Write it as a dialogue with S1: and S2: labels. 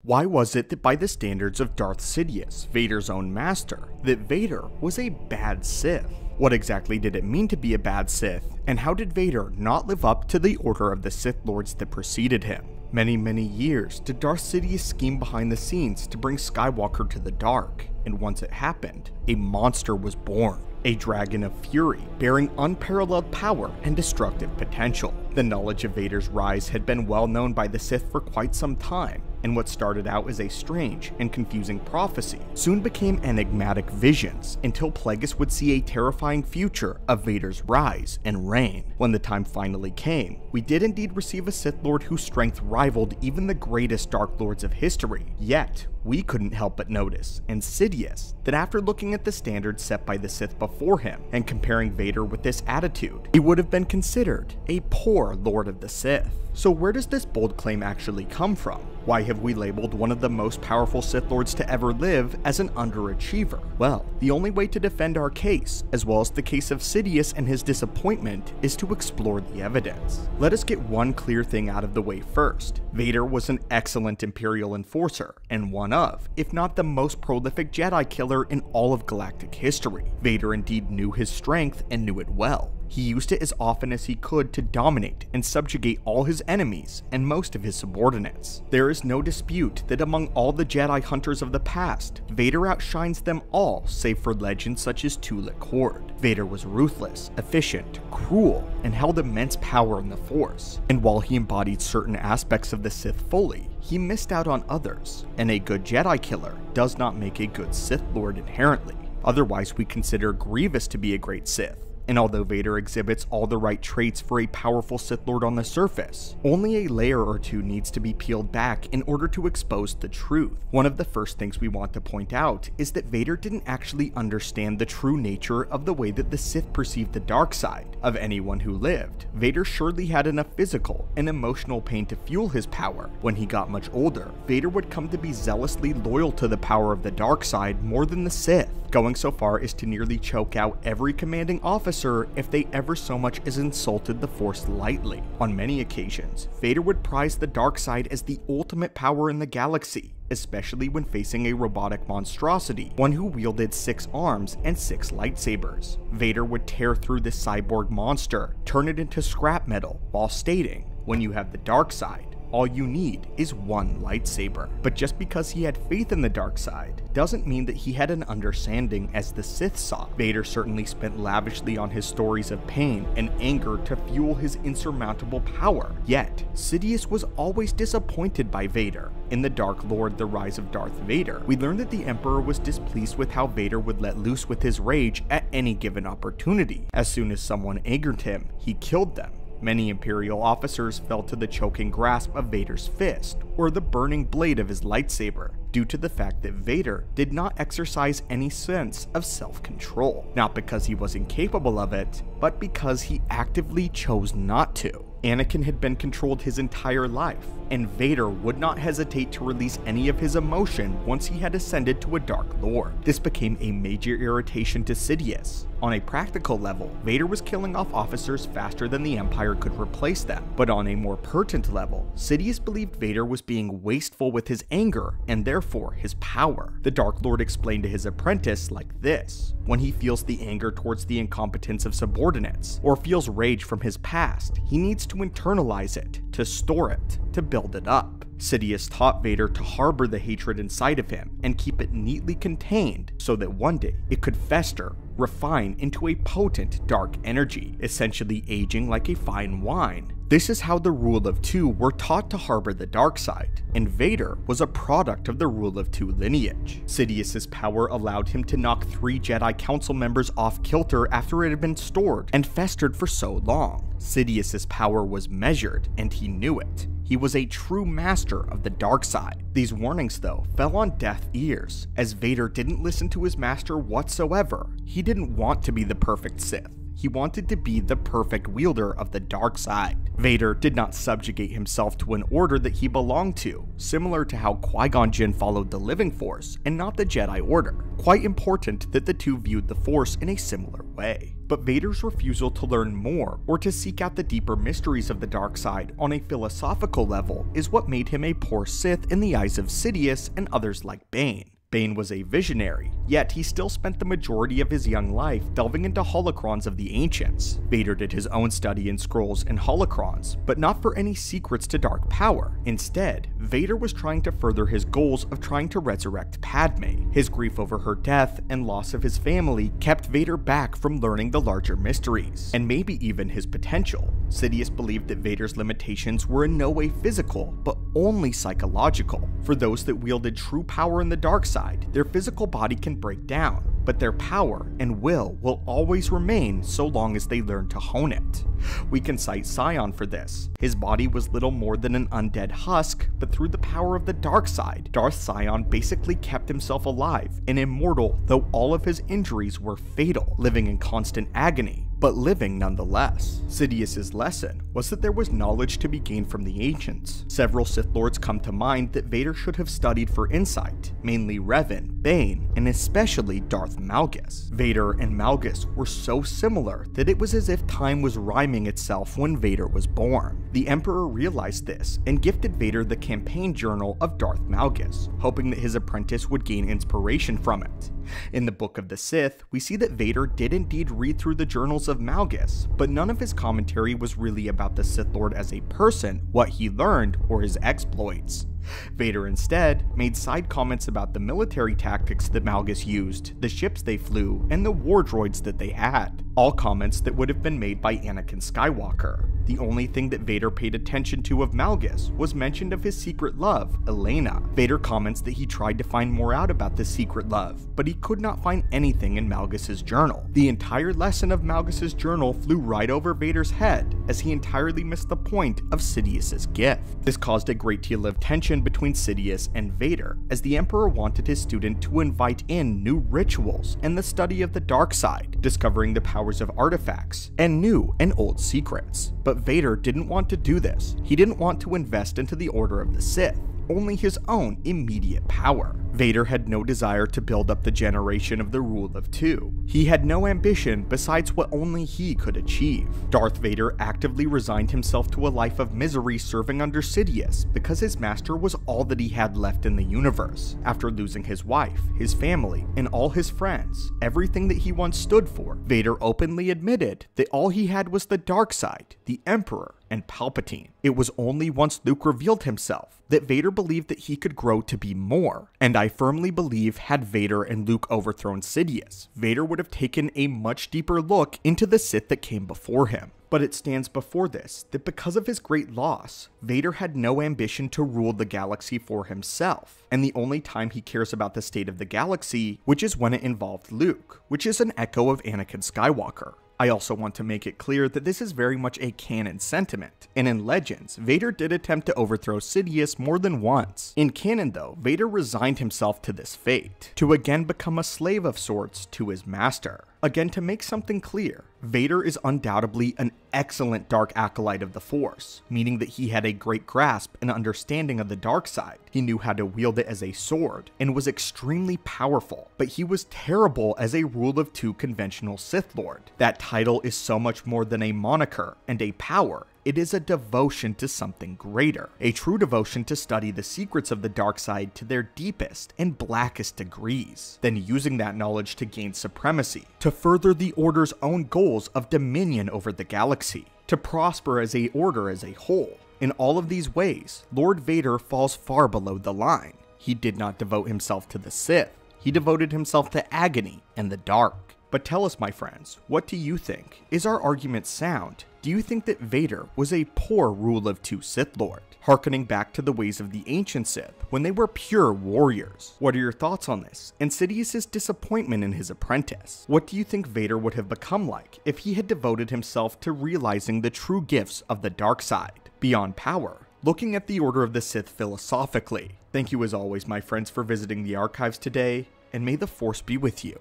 S1: Why was it that by the standards of Darth Sidious, Vader's own master, that Vader was a bad Sith? What exactly did it mean to be a bad Sith, and how did Vader not live up to the order of the Sith Lords that preceded him? Many years did Darth Sidious scheme behind the scenes to bring Skywalker to the dark, and once it happened, a monster was born. A dragon of fury, bearing unparalleled power and destructive potential. The knowledge of Vader's rise had been well known by the Sith for quite some time, and what started out as a strange and confusing prophecy soon became enigmatic visions until Plagueis would see a terrifying future of Vader's rise and reign. When the time finally came, we did indeed receive a Sith Lord whose strength rivaled even the greatest Dark Lords of history, yet we couldn't help but notice, and Sidious, that after looking at the standards set by the Sith before him and comparing Vader with this attitude, he would have been considered a poor Lord of the Sith. So where does this bold claim actually come from? Why have we labeled one of the most powerful Sith Lords to ever live as an underachiever? Well, the only way to defend our case, as well as the case of Sidious and his disappointment, is to explore the evidence. Let us get one clear thing out of the way first. Vader was an excellent Imperial enforcer, and one of, if not the most prolific Jedi killer in all of galactic history. Vader indeed knew his strength and knew it well. He used it as often as he could to dominate and subjugate all his enemies and most of his subordinates. There is no dispute that among all the Jedi hunters of the past, Vader outshines them all save for legends such as Tulip Horde. Vader was ruthless, efficient, cruel, and held immense power in the Force. And while he embodied certain aspects of the Sith fully, he missed out on others, and a good Jedi killer does not make a good Sith Lord inherently. Otherwise, we consider Grievous to be a great Sith. And although Vader exhibits all the right traits for a powerful Sith Lord on the surface, only a layer or two needs to be peeled back in order to expose the truth. One of the first things we want to point out is that Vader didn't actually understand the true nature of the way that the Sith perceived the dark side. Of anyone who lived, Vader surely had enough physical and emotional pain to fuel his power. When he got much older, Vader would come to be zealously loyal to the power of the dark side more than the Sith, going so far as to nearly choke out every commanding officer if they ever so much as insulted the Force lightly. On many occasions, Vader would prize the dark side as the ultimate power in the galaxy, especially when facing a robotic monstrosity, one who wielded 6 arms and 6 lightsabers. Vader would tear through this cyborg monster, turn it into scrap metal, while stating, "When you have the dark side, all you need is one lightsaber." But just because he had faith in the dark side doesn't mean that he had an understanding as the Sith saw. Vader certainly spent lavishly on his stories of pain and anger to fuel his insurmountable power. Yet, Sidious was always disappointed by Vader. In The Dark Lord: The Rise of Darth Vader, we learned that the Emperor was displeased with how Vader would let loose with his rage at any given opportunity. As soon as someone angered him, he killed them. Many Imperial officers fell to the choking grasp of Vader's fist, or the burning blade of his lightsaber, due to the fact that Vader did not exercise any sense of self-control. Not because he was incapable of it, but because he actively chose not to. Anakin had been controlled his entire life, and Vader would not hesitate to release any of his emotion once he had ascended to a Dark Lord. This became a major irritation to Sidious. On a practical level, Vader was killing off officers faster than the Empire could replace them, but on a more pertinent level, Sidious believed Vader was being wasteful with his anger, and therefore his power. The Dark Lord explained to his apprentice like this: when he feels the anger towards the incompetence of subordinates, or feels rage from his past, he needs to internalize it, to store it, to build it up. Sidious taught Vader to harbor the hatred inside of him and keep it neatly contained so that one day it could fester, refine into a potent dark energy, essentially aging like a fine wine. This is how the Rule of Two were taught to harbor the dark side, and Vader was a product of the Rule of Two lineage. Sidious's power allowed him to knock 3 Jedi Council members off kilter after it had been stored and festered for so long. Sidious's power was measured, and he knew it. He was a true master of the dark side. These warnings, though, fell on deaf ears, as Vader didn't listen to his master whatsoever. He didn't want to be the perfect Sith. He wanted to be the perfect wielder of the dark side. Vader did not subjugate himself to an order that he belonged to, similar to how Qui-Gon Jinn followed the Living Force and not the Jedi Order. Quite important that the two viewed the Force in a similar way. But Vader's refusal to learn more or to seek out the deeper mysteries of the dark side on a philosophical level is what made him a poor Sith in the eyes of Sidious and others like Bane. Bane was a visionary, yet he still spent the majority of his young life delving into holocrons of the ancients. Vader did his own study in scrolls and holocrons, but not for any secrets to dark power. Instead, Vader was trying to further his goals of trying to resurrect Padme. His grief over her death and loss of his family kept Vader back from learning the larger mysteries, and maybe even his potential. Sidious believed that Vader's limitations were in no way physical, but only psychological. For those that wielded true power in the dark side, their physical body can break down, but their power and will always remain so long as they learn to hone it. We can cite Sion for this. His body was little more than an undead husk, but through the power of the dark side, Darth Sion basically kept himself alive and immortal, though all of his injuries were fatal, living in constant agony, but living nonetheless. Sidious's lesson was that there was knowledge to be gained from the ancients. Several Sith Lords come to mind that Vader should have studied for insight, mainly Revan, Bane, and especially Darth Malgus. Vader and Malgus were so similar that it was as if time was rhyming itself when Vader was born. The Emperor realized this and gifted Vader the campaign journal of Darth Malgus, hoping that his apprentice would gain inspiration from it. In the Book of the Sith, we see that Vader did indeed read through the journals of Malgus, but none of his commentary was really about the Sith Lord as a person, what he learned, or his exploits. Vader instead made side comments about the military tactics that Malgus used, the ships they flew, and the war droids that they had. All comments that would have been made by Anakin Skywalker. The only thing that Vader paid attention to of Malgus was mention of his secret love, Elena. Vader comments that he tried to find more out about this secret love, but he could not find anything in Malgus's journal. The entire lesson of Malgus's journal flew right over Vader's head, as he entirely missed the point of Sidious's gift. This caused a great deal of tension between Sidious and Vader, as the Emperor wanted his student to invite in new rituals and the study of the dark side, discovering the powers of artifacts, and new and old secrets. But Vader didn't want to do this. He didn't want to invest into the Order of the Sith, only his own immediate power. Vader had no desire to build up the generation of the Rule of Two. He had no ambition besides what only he could achieve. Darth Vader actively resigned himself to a life of misery serving under Sidious because his master was all that he had left in the universe. After losing his wife, his family, and all his friends, everything that he once stood for, Vader openly admitted that all he had was the dark side, the Emperor, and Palpatine. It was only once Luke revealed himself that Vader believed that he could grow to be more, and I firmly believe had Vader and Luke overthrown Sidious, Vader would have taken a much deeper look into the Sith that came before him. But it stands before this that because of his great loss, Vader had no ambition to rule the galaxy for himself, and the only time he cares about the state of the galaxy, which is when it involved Luke, which is an echo of Anakin Skywalker. I also want to make it clear that this is very much a canon sentiment, and in Legends, Vader did attempt to overthrow Sidious more than once. In canon though, Vader resigned himself to this fate, to again become a slave of sorts to his master. Again, to make something clear, Vader is undoubtedly an excellent dark acolyte of the Force, meaning that he had a great grasp and understanding of the dark side. He knew how to wield it as a sword, and was extremely powerful, but he was terrible as a Rule of Two conventional Sith Lord. That title is so much more than a moniker and a power. It is a devotion to something greater, a true devotion to study the secrets of the dark side to their deepest and blackest degrees, then using that knowledge to gain supremacy, to further the Order's own goals of dominion over the galaxy, to prosper as a Order as a whole. In all of these ways, Lord Vader falls far below the line. He did not devote himself to the Sith, he devoted himself to agony and the dark. But tell us, my friends, what do you think? Is our argument sound? Do you think that Vader was a poor Rule of Two Sith Lord, harkening back to the ways of the ancient Sith when they were pure warriors? What are your thoughts on this, and Sidious's disappointment in his apprentice? What do you think Vader would have become like if he had devoted himself to realizing the true gifts of the dark side, beyond power? Looking at the Order of the Sith philosophically. Thank you as always, my friends, for visiting the archives today, and may the Force be with you.